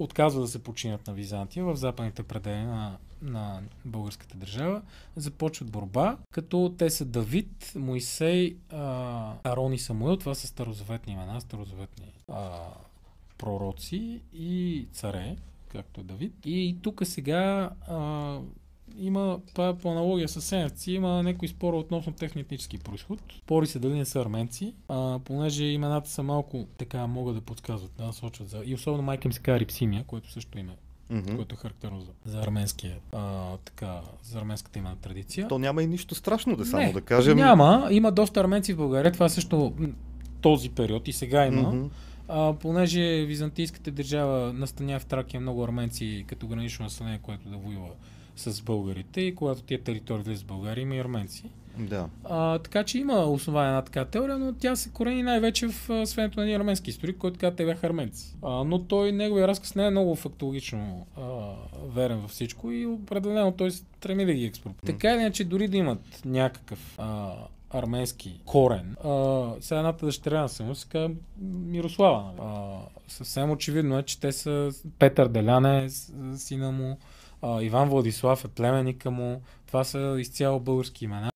отказва да се подчинят на Византия в западните предели на българската държава. Започват борба, като те са Давид, Моисей, Арон и Самуил. Това са старозаветни имена, старозаветни пророци и царе, както е Давид. И тук сега има, това е по аналогия с сеневци, има някои спора относно техния етнически произход. Спори се дали не са арменци, понеже имената са малко така могат да подсказват, да насочват за... И особено майка им се казва Рипсимия, което също име, което е характерно за арменския, за арменската имена традиция. То няма и нищо страшно само да кажем. Няма, има доста арменци в България, това също този период и сега има. Понеже византийската държава настаня в Тракия много арменци като гранично население, което да воюва с българите и когато тия територии влизат в България, има и арменци. Да. Така че има основание една така теория, но тя се корени най-вече в свенето на един арменски историк, който казва, те бяха арменци. Но неговия разказ не е много фактологично верен във всичко и определено той стреми да ги експроприира. Така или иначе, дори да имат някакъв арменски корен. Сега едната дъщеря на Самуил се казва Мирослава. Съвсем очевидно е, че те са Петър Делян е сина му, Иван Владислав е племенника му. Това са изцяло български имена.